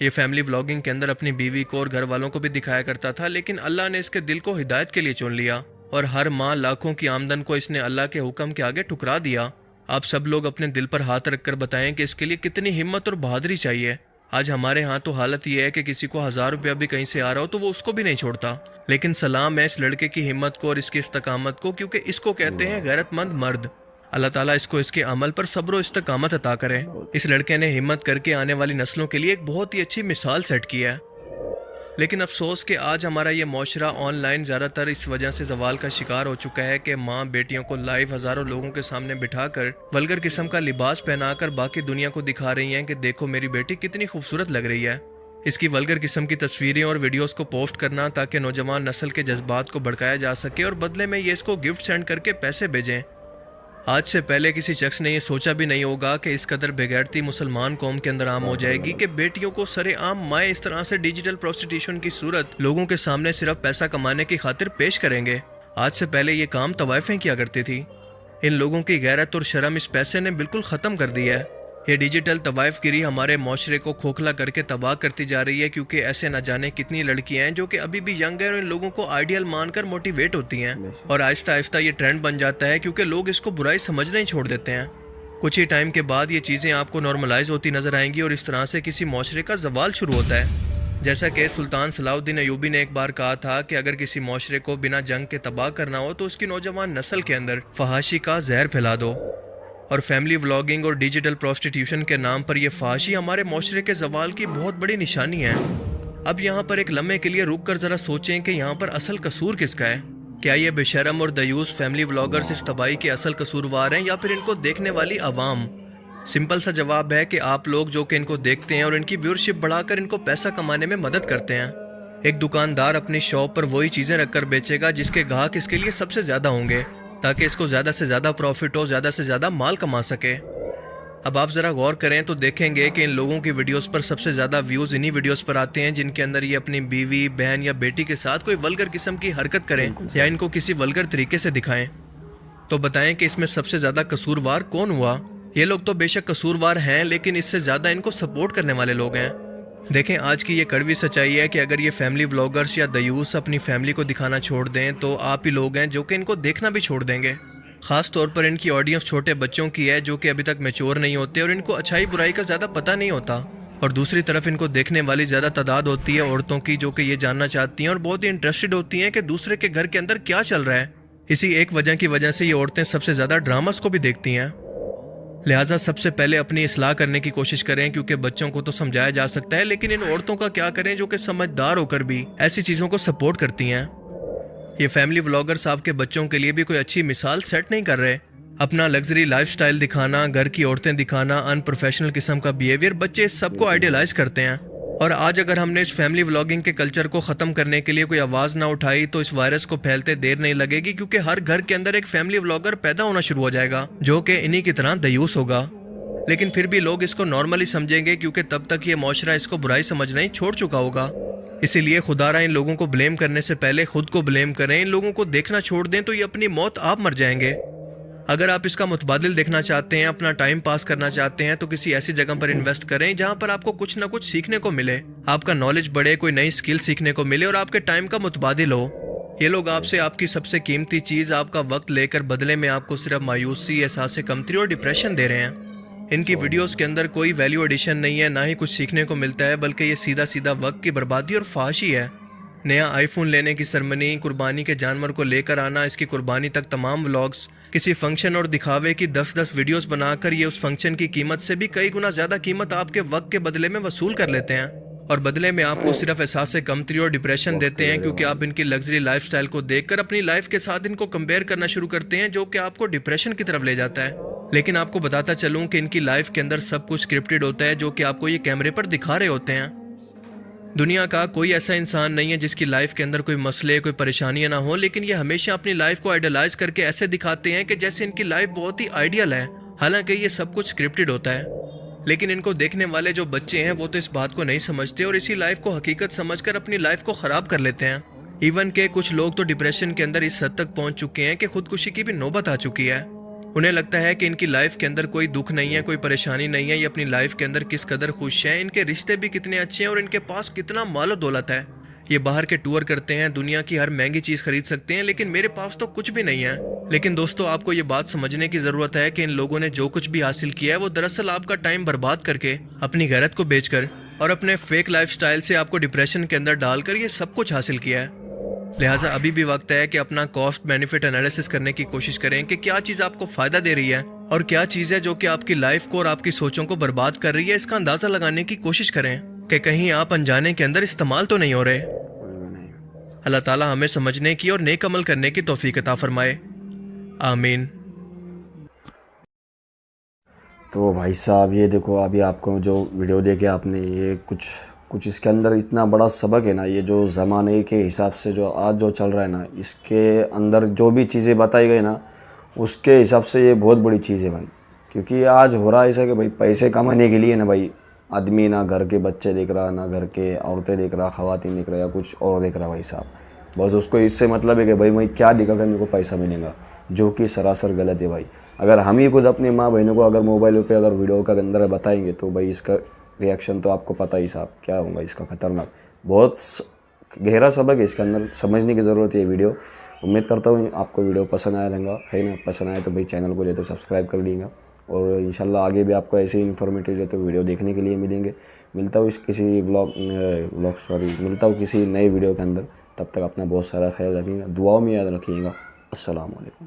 یہ family vlogging کے اندر اپنی بیوی کو اور گھر والوں کو بھی دکھایا کرتا تھا، لیکن اللہ نے اس کے دل کو ہدایت کے لیے چن لیا اور ہر ماہ لاکھوں کی آمدن کو اس نے اللہ کے حکم کے آگے ٹھکرا دیا۔ آپ سب لوگ اپنے دل پر ہاتھ رکھ کر بتائیں کہ اس کے لیے کتنی ہمت اور بہادری چاہیے۔ آج ہمارے ہاں تو حالت یہ ہے کہ کسی کو 1000 روپیہ بھی کہیں سے آ رہا ہو تو وہ اس کو بھی نہیں چھوڑتا، لیکن سلام ہے اس لڑکے کی ہمت کو اور اس کی استقامت کو، کیونکہ اس کو کہتے ہیں غیرت مند مرد۔ اللہ تعالیٰ اس کو اس کے عمل پر صبر و استقامت عطا کرے۔ اس لڑکے نے ہمت کر کے آنے والی نسلوں کے لیے ایک بہت ہی اچھی مثال سیٹ کی ہے، لیکن افسوس کہ آج ہمارا یہ معاشرہ آن لائن زیادہ تر اس وجہ سے زوال کا شکار ہو چکا ہے کہ ماں بیٹیوں کو لائیو ہزاروں لوگوں کے سامنے بٹھا کر ولگر قسم کا لباس پہنا کر باقی دنیا کو دکھا رہی ہیں کہ دیکھو میری بیٹی کتنی خوبصورت لگ رہی ہے۔ اس کی ولگر قسم کی تصویریں اور ویڈیوز کو پوسٹ کرنا تاکہ نوجوان نسل کے جذبات کو بھڑکایا جا سکے اور بدلے میں یہ اس کو گفٹ سینڈ کر کے پیسے بھیجیں۔ آج سے پہلے کسی شخص نے یہ سوچا بھی نہیں ہوگا کہ اس قدر بےغیرتی مسلمان قوم کے اندر عام ہو جائے گی کہ بیٹیوں کو سرے عام مائیں اس طرح سے ڈیجیٹل پروسٹیٹیوشن کی صورت لوگوں کے سامنے صرف پیسہ کمانے کی خاطر پیش کریں گے۔ آج سے پہلے یہ کام طوائفیں کیا کرتی تھی۔ ان لوگوں کی غیرت اور شرم اس پیسے نے بالکل ختم کر دی ہے۔ یہ ڈیجیٹل طوائف گیری ہمارے معاشرے کو کھوکھلا کر کے تباہ کرتی جا رہی ہے، کیونکہ ایسے نہ جانے کتنی لڑکیاں ہیں جو کہ ابھی بھی ینگ ہیں اور ان لوگوں کو آئیڈیل مان کر موٹیویٹ ہوتی ہیں، اور آہستہ آہستہ یہ ٹرینڈ بن جاتا ہے کیونکہ لوگ اس کو برائی سمجھنا ہی چھوڑ دیتے ہیں۔ کچھ ہی ٹائم کے بعد یہ چیزیں آپ کو نارملائز ہوتی نظر آئیں گی اور اس طرح سے کسی معاشرے کا زوال شروع ہوتا ہے۔ جیسا کہ سلطان صلاح الدین ایوبی نے ایک بار کہا تھا کہ اگر کسی معاشرے کو بنا جنگ کے تباہ کرنا ہو تو اس کی نوجوان نسل کے اندر فحاشی کا زہر پھیلا دو۔ اور فیملی ولاگنگ اور ڈیجیٹل پروسٹیٹیوشن کے نام پر یہ فحاشی ہمارے معاشرے کے زوال کی بہت بڑی نشانی ہے۔ اب یہاں پر ایک لمحے کے لیے رک کر ذرا سوچیں کہ یہاں پر اصل قصور کس کا ہے؟ کیا یہ بے شرم اور دیوس فیملی ولاگرز اس تباہی کے اصل قصوروار ہیں یا پھر ان کو دیکھنے والی عوام؟ سمپل سا جواب ہے کہ آپ لوگ جو کہ ان کو دیکھتے ہیں اور ان کی ویورشپ بڑھا کر ان کو پیسہ کمانے میں مدد کرتے ہیں۔ ایک دکاندار اپنی شاپ پر وہی چیزیں رکھ کر بیچے گا جس کے گاہک اس کے لیے سب سے زیادہ ہوں گے، تاکہ اس کو زیادہ سے زیادہ پروفٹ ہو، زیادہ سے زیادہ مال کما سکے۔ اب آپ ذرا غور کریں تو دیکھیں گے کہ ان لوگوں کی ویڈیوز پر سب سے زیادہ ویوز انہی ویڈیوز پر آتے ہیں جن کے اندر یہ اپنی بیوی، بہن یا بیٹی کے ساتھ کوئی ولگر قسم کی حرکت کریں یا ان کو کسی ولگر طریقے سے دکھائیں۔ تو بتائیں کہ اس میں سب سے زیادہ قصوروار کون ہوا؟ یہ لوگ تو بے شک قصوروار ہیں، لیکن اس سے زیادہ ان کو سپورٹ کرنے والے لوگ ہیں۔ دیکھیں آج کی یہ کڑوی سچائی ہے کہ اگر یہ فیملی ولاگرز یا دیوس اپنی فیملی کو دکھانا چھوڑ دیں تو آپ ہی لوگ ہیں جو کہ ان کو دیکھنا بھی چھوڑ دیں گے۔ خاص طور پر ان کی آڈینس چھوٹے بچوں کی ہے جو کہ ابھی تک میچور نہیں ہوتے اور ان کو اچھائی برائی کا زیادہ پتہ نہیں ہوتا، اور دوسری طرف ان کو دیکھنے والی زیادہ تعداد ہوتی ہے عورتوں کی جو کہ یہ جاننا چاہتی ہیں اور بہت ہی انٹرسٹڈ ہوتی ہیں کہ دوسرے کے گھر کے اندر کیا چل رہا ہے۔ اسی ایک وجہ کی وجہ سے یہ عورتیں سب سے زیادہ ڈراماز کو بھی دیکھتی ہیں۔ لہٰذا سب سے پہلے اپنی اصلاح کرنے کی کوشش کریں، کیونکہ بچوں کو تو سمجھایا جا سکتا ہے لیکن ان عورتوں کا کیا کریں جو کہ سمجھدار ہو کر بھی ایسی چیزوں کو سپورٹ کرتی ہیں۔ یہ فیملی ولاگرز آپ کے بچوں کے لیے بھی کوئی اچھی مثال سیٹ نہیں کر رہے۔ اپنا لگژری لائف سٹائل دکھانا، گھر کی عورتیں دکھانا، ان پروفیشنل قسم کا بیہیویئر، بچے اس سب کو آئیڈیلائز کرتے ہیں۔ اور آج اگر ہم نے اس فیملی ولاگنگ کے کلچر کو ختم کرنے کے لیے کوئی آواز نہ اٹھائی تو اس وائرس کو پھیلتے دیر نہیں لگے گی، کیونکہ ہر گھر کے اندر ایک فیملی ولاگر پیدا ہونا شروع ہو جائے گا جو کہ انہی کی طرح دیوس ہوگا۔ لیکن پھر بھی لوگ اس کو نارملی سمجھیں گے کیونکہ تب تک یہ معاشرہ اس کو برائی سمجھنا ہی چھوڑ چکا ہوگا۔ اسی لیے خدا را ان لوگوں کو بلیم کرنے سے پہلے خود کو بلیم کریں۔ ان لوگوں کو دیکھنا چھوڑ دیں تو یہ اپنی موت آپ مر جائیں گے۔ اگر آپ اس کا متبادل دیکھنا چاہتے ہیں، اپنا ٹائم پاس کرنا چاہتے ہیں تو کسی ایسی جگہ پر انویسٹ کریں جہاں پر آپ کو کچھ نہ کچھ سیکھنے کو ملے، آپ کا نالج بڑھے، کوئی نئی سکل سیکھنے کو ملے اور آپ کے ٹائم کا متبادل ہو۔ یہ لوگ آپ سے آپ کی سب سے قیمتی چیز، آپ کا وقت لے کر بدلے میں آپ کو صرف مایوسی، احساس کمتری اور ڈپریشن دے رہے ہیں۔ ان کی ویڈیوز کے اندر کوئی ویلیو ایڈیشن نہیں ہے، نہ ہی کچھ سیکھنے کو ملتا ہے، بلکہ یہ سیدھا سیدھا وقت کی بربادی اور فحاشی ہے۔ نیا آئی فون لینے کی سرمنی، قربانی کے جانور کو لے کر آنا، اس کی قربانی تک تمام ولاگز، کسی فنکشن اور دکھاوے کی 10 ویڈیوز بنا کر یہ اس فنکشن کی قیمت سے بھی کئی گنا زیادہ قیمت آپ کے وقت کے بدلے میں وصول کر لیتے ہیں، اور بدلے میں آپ کو صرف احساس کمتری اور ڈپریشن دیتے ہیں، کیونکہ آپ ان کی لگژری لائف سٹائل کو دیکھ کر اپنی لائف کے ساتھ ان کو کمپیئر کرنا شروع کرتے ہیں، جو کہ آپ کو ڈپریشن کی طرف لے جاتا ہے۔ لیکن آپ کو بتاتا چلوں کہ ان کی لائف کے اندر سب کچھ اسکرپٹڈ ہوتا ہے جو کہ آپ کو یہ کیمرے پر دکھا رہے ہوتے ہیں۔ دنیا کا کوئی ایسا انسان نہیں ہے جس کی لائف کے اندر کوئی مسئلے، کوئی پریشانیاں نہ ہوں، لیکن یہ ہمیشہ اپنی لائف کو آئیڈیلائز کر کے ایسے دکھاتے ہیں کہ جیسے ان کی لائف بہت ہی آئیڈیل ہے، حالانکہ یہ سب کچھ اسکرپٹڈ ہوتا ہے۔ لیکن ان کو دیکھنے والے جو بچے ہیں وہ تو اس بات کو نہیں سمجھتے اور اسی لائف کو حقیقت سمجھ کر اپنی لائف کو خراب کر لیتے ہیں۔ ایون کہ کچھ لوگ تو ڈپریشن کے اندر اس حد تک پہنچ چکے ہیں کہ خودکشی کی بھی نوبت آ چکی ہے۔ انہیں لگتا ہے کہ ان کی لائف کے اندر کوئی دکھ نہیں ہے, کوئی پریشانی نہیں ہے, یہ اپنی لائف کے اندر کس قدر خوش ہیں, ان کے رشتے بھی کتنے اچھے ہیں اور ان کے پاس کتنا مال و دولت ہے. یہ باہر کے ٹور کرتے ہیں, دنیا کی ہر مہنگی چیز خرید سکتے ہیں, لیکن میرے پاس تو کچھ بھی نہیں ہے. لیکن دوستو, آپ کو یہ بات سمجھنے کی ضرورت ہے کہ ان لوگوں نے جو کچھ بھی حاصل کیا ہے وہ دراصل آپ کا ٹائم برباد کر کے, اپنی غیرت کو بیچ کر اور اپنے فیک لائف سٹائل سے آپ کو ڈپریشن کے اندر ڈال کر یہ سب کچھ حاصل کیا ہے. لہٰذا ابھی بھی وقت ہے کہ اپنا کاسٹ بینیفٹ انالیسس کرنے کی کوشش کریں کہ کیا چیز آپ کو فائدہ دے رہی ہے اور کیا چیز ہے جو کہ آپ کی لائف کو اور آپ کی سوچوں کو برباد کر رہی ہے. اس کا اندازہ لگانے کی کوشش کریں کہ کہیں آپ انجانے کے اندر استعمال تو نہیں ہو رہے. اللہ تعالیٰ ہمیں سمجھنے کی اور نیک عمل کرنے کی توفیق عطا فرمائے, آمین. تو بھائی صاحب یہ دیکھو, ابھی آپ کو جو ویڈیو دیکھے آپ نے, یہ کچھ اس کے اندر اتنا بڑا سبق ہے نا. یہ جو زمانے کے حساب سے جو آج جو چل رہا ہے نا, اس کے اندر جو بھی چیزیں بتائی گئی نا, اس کے حساب سے یہ بہت بڑی چیز ہے بھائی. کیونکہ یہ آج ہو رہا ہے ایسا کہ بھائی پیسے کمانے کے لیے نا بھائی, آدمی نہ گھر کے بچے دیکھ رہا, نہ گھر کے عورتیں دیکھ رہا, خواتین دیکھ رہا, یا کچھ اور دیکھ رہا بھائی صاحب. بس اس کو اس سے مطلب ہے کہ بھائی میں کیا دکھا کر میرے کو پیسہ ملے گا, جو کہ سراسر غلط ہے بھائی. اگر ہم ہی خود اپنی ماں بہنوں کو اگر موبائل پہ اگر ویڈیو کا اندر بتائیں گے تو بھائی اس کا ریئیکشن تو آپ کو پتہ ہی صاحب کیا ہوگا اس کا. خطرناک, بہت گہرا سبق ہے اس کے اندر, سمجھنے کی ضرورت ہے یہ ویڈیو. امید کرتا ہوں آپ کو ویڈیو پسند آیا رہے گا, ہے نا. پسند آئے تو بھائی چینل کو جو ہے تو سبسکرائب کر لیں گا, اور انشاءاللہ آگے بھی آپ کو ایسے ہی انفارمیٹیو جو ہے تو ویڈیو دیکھنے کے لیے ملیں گے. ملتا ہوں کسی نئے ویڈیو کے اندر. تب تک اپنا بہت سارا خیال رکھیں گا, دعاؤں میں یاد رکھیے گا. السلام علیکم.